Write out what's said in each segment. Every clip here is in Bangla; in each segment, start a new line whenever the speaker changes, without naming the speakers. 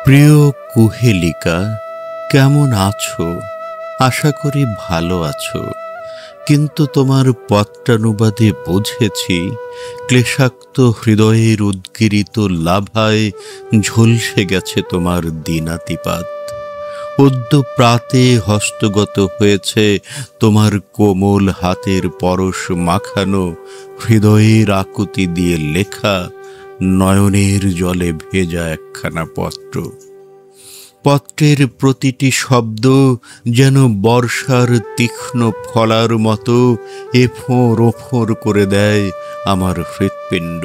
প্রিয় কুহেলিকা, কেমন আছো? আশা করি ভালো আছো। কিন্তু তোমার পত্রানুবাদে বুঝেছি ক্লেশাক্ত হৃদয়ের উদ্গিরিত লাভায় ঝলসে গেছে তোমার দিনাতিপাত। অদ্য প্রাতে হস্তগত হয়েছে তোমার কোমল হাতের পরশ মাখানো, হৃদয়ের আকুতি দিয়ে লেখা, নয়নের জলে ভেজা একখানা পত্র। পত্রের প্রতিটি শব্দ যেন বর্ষার তীক্ষ্ণ ফলার মতো এফোঁর ওফোঁর করে দেয় আমার হৃৎপিণ্ড।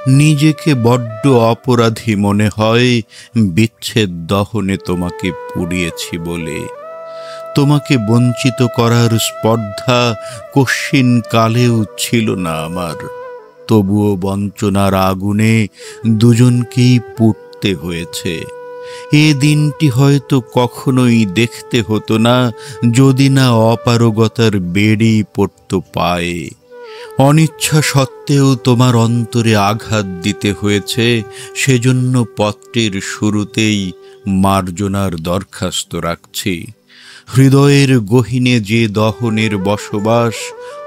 নিজেকে বড্ড অপরাধী মনে হয় বিচ্ছেদ দহনে তোমাকে পুড়িয়েছি বলে। তোমাকে বঞ্চিত করার স্পর্ধা কশ্চিন কালেও ছিল না আমার। তবুও বঞ্চনার আগুনে দুজনকেই পুড়তে হয়েছে। এ দিনটি হয়তো কখনোই দেখতে হতো না যদি না অপারগতার বেড়ি পড়ত পায়ে। অনিচ্ছা সত্ত্বেও তোমার অন্তরে আঘাত দিতে হয়েছে, সেজন্য পত্রের শুরুতেই মার্জনার দরখাস্ত রাখছি। হৃদয়ের গহীনে যে দহনের বসবাস,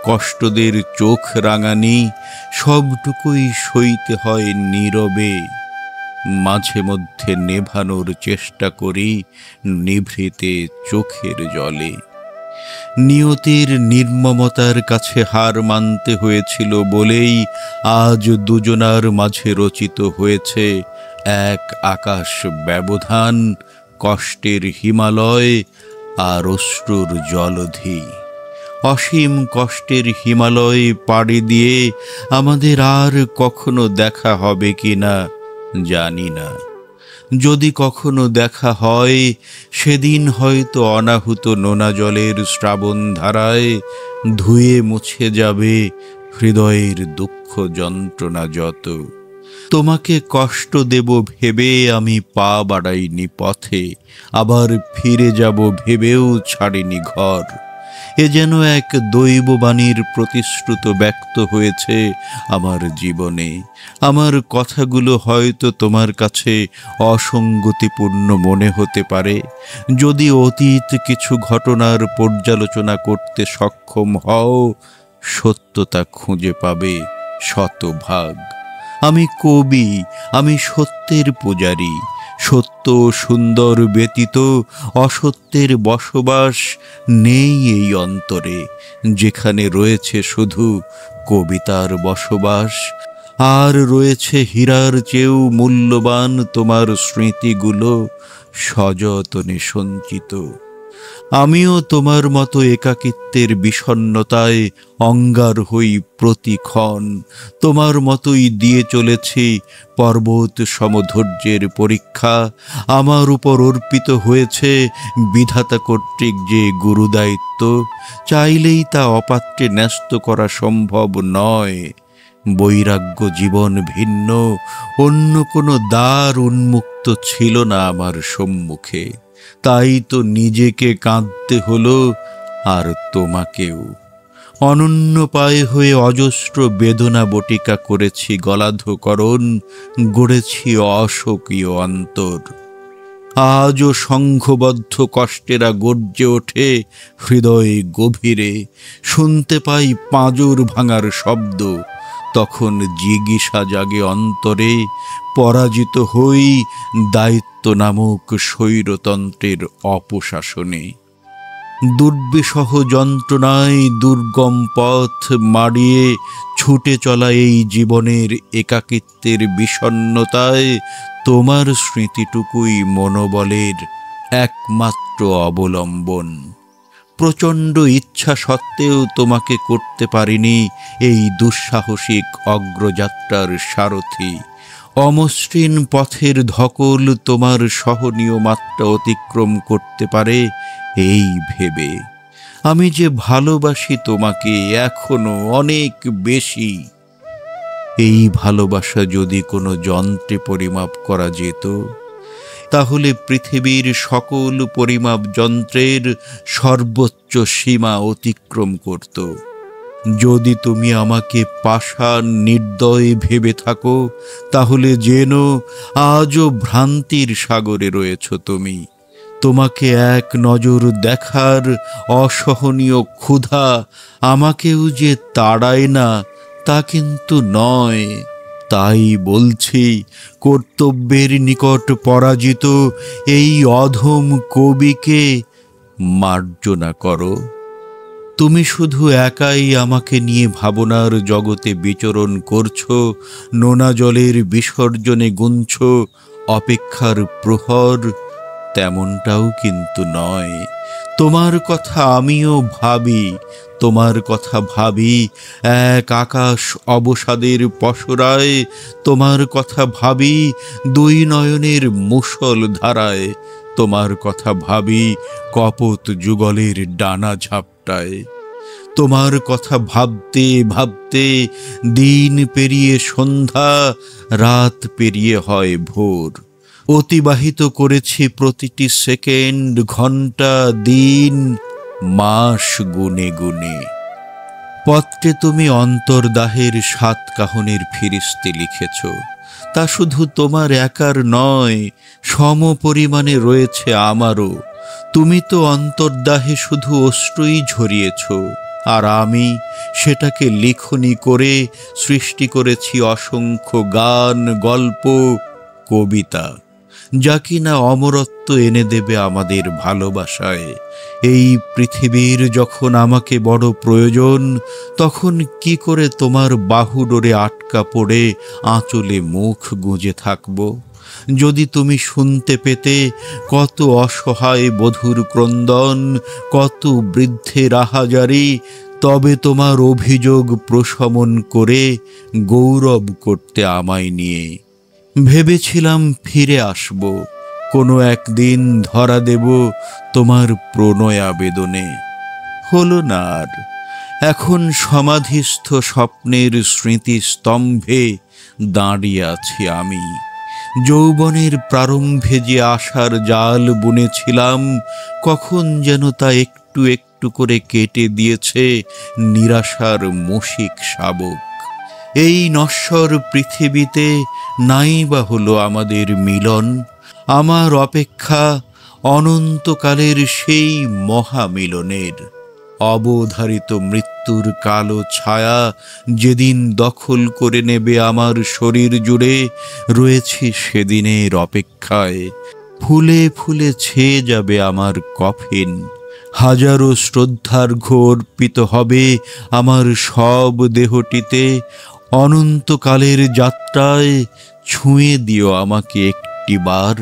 কষ্টদের চোখ রাঙানি, সবটুকুই সইতে হয় নীরবে। মাঝে মধ্যে নেভানোর চেষ্টা করি নিভৃতে চোখের জলে। নিয়তির নির্মমতার কাছে হার মানতে হয়েছিল বলেই আজ দুজনার মাঝে রচিত হয়েছে এক আকাশ ব্যবধান, কষ্টের হিমালয় আর অশ্রুর জলধি। অসীম কষ্টের হিমালয় পাড়ি দিয়ে আমাদের আর কখনো দেখা হবে কিনা জানি না। যদি কখনো দেখা হয়, সেদিন হয়তো অনাহুত নোনা জলের শ্রাবণ ধারায় ধুয়ে মুছে যাবে হৃদয়ের দুঃখ যন্ত্রণা যত। তোমাকে কষ্ট দেব ভেবে আমি পা বাড়াইনি পথে, আবার ফিরে যাব ভেবেও ছাড়িনি ঘর। এ যেন এক দৈববাণীর প্রতিশ্রুত ব্যক্ত হয়েছে আমার জীবনে। আমার কথাগুলো হয়তো তোমার কাছে অসঙ্গতিপূর্ণ মনে হতে পারে। যদি অতীত কিছু ঘটনার পর্যালোচনা করতে সক্ষম হও, সত্যতা খুঁজে পাবে শতভাগ। আমি কবি, আমি সত্যের পূজারী। সত্য সুন্দর ব্যতীত অসত্যের বসবাস নেই এই অন্তরে, যেখানে রয়েছে শুধু কবিতার বসবাস। আর রয়েছে হীরার চেয়েও মূল্যবান তোমার স্মৃতিগুলো সযতনে সঞ্চিত। আমিও তোমার মতো একাকিত্বের বিষণ্ণতায় অঙ্গার হই প্রতিক্ষণ। তোমার মতোই দিয়ে চলেছি পর্বত সমধৈর্যের পরীক্ষা। আমার উপর অর্পিত হয়েছে বিধাতা কর্তৃক যে গুরুদায়িত্ব, চাইলেই তা অপাত্রে ন্যস্ত করা সম্ভব নয়। বৈরাগ্য জীবন ভিন্ন, অন্য কোনো দ্বার উন্মুক্ত ছিল না আমার সম্মুখে। তাই তো নিজেকে কাঁদতে হলো, আর তোমাকেও। অনন্য পায়ে হয়ে অজস্র বেদনা বটিকা করেছি গলাধকরণ, গড়েছি অস্বকীয় অন্তর। আজও সংঘবদ্ধ কষ্টেরা গর্জে ওঠে হৃদয়ে গভীরে। শুনতে পাই পাঁজর ভাঙার শব্দ, তখন জিজ্ঞাসা জাগে অন্তরে। পরাজিত হই দায়িত্ব নামক স্বৈরতন্ত্রের অপশাসনে। দুর্বিষহ যন্ত্রণায় দুর্গম পথ মাড়িয়ে ছুটে চলা এই জীবনের একাকিত্বের বিষণ্ণতায় তোমার স্মৃতিটুকুই মনোবলের একমাত্র অবলম্বন। প্রচণ্ড ইচ্ছা সত্ত্বেও তোমাকে করতে পারিনি এই দুঃসাহসিক অগ্রযাত্রার সারথি। অমসৃণ পথের ধকল তোমার সহনীয় মাত্রা অতিক্রম করতে পারে এই ভেবে। আমি যে ভালোবাসি তোমাকে এখনো অনেক বেশি। এই ভালোবাসা যদি কোনো যন্ত্রে পরিমাপ করা যেত, তাহলে পৃথিবীর সকল পরিমাপ যন্ত্রের সর্বোচ্চ সীমা অতিক্রম করত। যদি তুমি আমাকে পাষাণ নির্দয় ভেবে থাকো, তাহলে জেনো আজও ভ্রান্তির সাগরে রয়েছ তুমি। তোমাকে এক নজর দেখার অসহনীয় ক্ষুধা আমাকেও যে তাড়ায় না তা কিন্তু নয়। তাই বলছি, কর্তব্যের নিকট পরাজিত এই অধম কবিকে মার্জনা করো। তুমি শুধু একাই আমাকে নিয়ে ভাবনার জগতে বিচরণ করছো, নোনা জলের বিসর্জনে গুনছ অপেক্ষার প্রহর, তেমনটাও কিন্তু নয়। তোমার কথা আমিও ভাবি, তোমার কথা ভাবি এক আকাশ অবসাদের পসরায়, তোমার কথা ভাবি দুই নয়নের মুষল ধারায়, তোমার কথা ভাবি কপোত যুগলের ডানা ঝাপটায়। তোমার কথা ভাবতে ভাবতে দিন পেরিয়ে সন্ধ্যা, রাত পেরিয়ে হয় ভোর। অতিবাহিত করেছি প্রতিটি সেকেন্ড, ঘন্টা, দিন, মাস গুনে গুনে। পত্রে তুমি অন্তর্দাহের সাত কাহনের ফিরিস্তি লিখেছ। তা শুধু তোমার একার নয়, সম পরিমাণে রয়েছে আমারও। তুমি তো অন্তর্দাহে শুধু অশ্রুই ঝরিয়েছ, আর আমি সেটাকে লিখনি করে সৃষ্টি করেছি অসংখ্য গান, গল্প, কবিতা, যা কিনা অমরত্ব এনে দেবে আমাদের ভালোবাসায়। এই পৃথিবীর যখন আমাকে বড় প্রয়োজন, তখন কি করে তোমার বাহুডোরে আটকা পড়ে আঁচলে মুখ গুঁজে থাকব? যদি তুমি শুনতে পেতে কত অসহায় বধূর ক্রন্দন, কত বৃদ্ধের আহাজারি, তবে তোমার অভিযোগ প্রশমন করে গৌরব করতে আমায় নিয়ে। ভেবেছিলাম ফিরে আসব, কোনো একদিন ধরা দেব তোমার প্রণয় আবেদনে। হলো না আর। এখন সমাধিস্থ স্বপ্নের স্মৃতিস্তম্ভে দাঁড়িয়ে আছি আমি। যৌবনের প্রারম্ভে যে আশার জাল বুনেছিলাম, কখন যেন তা একটু একটু করে কেটে দিয়েছে নিরাশার মুশিক শাবক। এই নশ্বর পৃথিবীতে নাই বা হলো আমাদের মিলন, আমার অপেক্ষা অনন্তকালের সেই মহামিলনের। অবধারিত মৃত্যুর কালো ছায়া যেদিন দখল করে নেবে আমার শরীর জুড়ে, রয়েছি সেদিনের অপেক্ষায়। ফুলে ফুলে ছেয়ে যাবে আমার কফিন, হাজারো শ্রদ্ধার্ঘ্য অর্পিত হবে আমার সব দেহটিতে। অনন্তকালের যাত্রায় ছুঁয়ে দিও আমাকে একটিবার।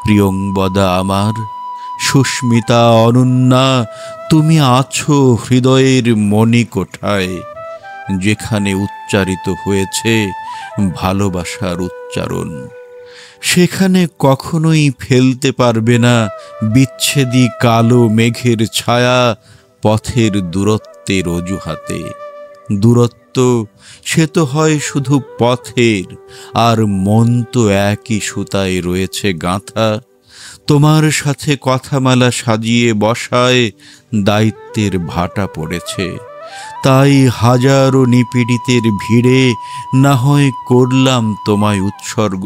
প্রিয়ংবদা আমার, সুস্মিতা, অনন্যা, তুমি আছো হৃদয়ের মণিকোঠায়, যেখানে উচ্চারিত হয়েছে ভালোবাসার উচ্চারণ। সেখানে কখনোই ফেলতে পারবে না বিচ্ছেদী কালো মেঘের ছায়া পথের দূরত্বের অজুহাতে। দূরত্ব সে তো হয় শুধু পথের, আর মন তো একই সুতায় রয়েছে গাঁথা। তোমার সাথে কথামালা সাজিয়ে বসায় দায়িত্বের ভাটা পড়েছে। তাই হাজারো নিপীড়িতের ভিড়ে না হয় করলাম তোমায় উৎসর্গ।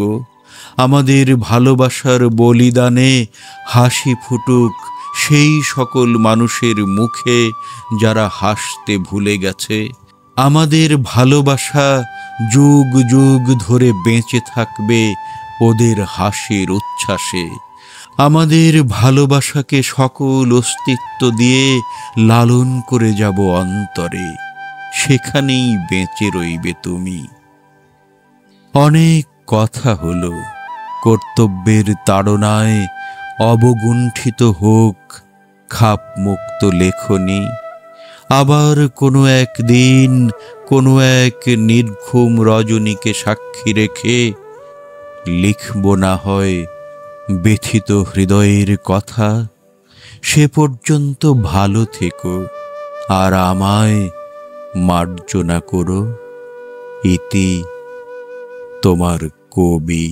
আমাদের ভালোবাসার বলিদানে হাসি ফুটুক সেই সকল মানুষের মুখে যারা হাসতে ভুলে গেছে। আমাদের ভালোবাসা যুগ যুগ ধরে বেঁচে থাকবে ওদের হাসির উচ্ছ্বাসে। আমাদের ভালোবাসাকে সকল অস্তিত্ব দিয়ে লালন করে যাব অন্তরে, সেখানেই বেঁচে রইবে তুমি। অনেক কথা হলো, কর্তব্যের তাড়নায় অবগুণ্ঠিত হোক খাপ মুক্ত লেখনী। আবার কোনো একদিন কোনো এক নির্ঘুম রজনীকে সাক্ষী রেখে লিখব না হয় ব্যথিত হৃদয়ের কথা। সে পর্যন্ত ভালো থেকো, আর আমায় মার্জনা করো। ইতি তোমার কবি।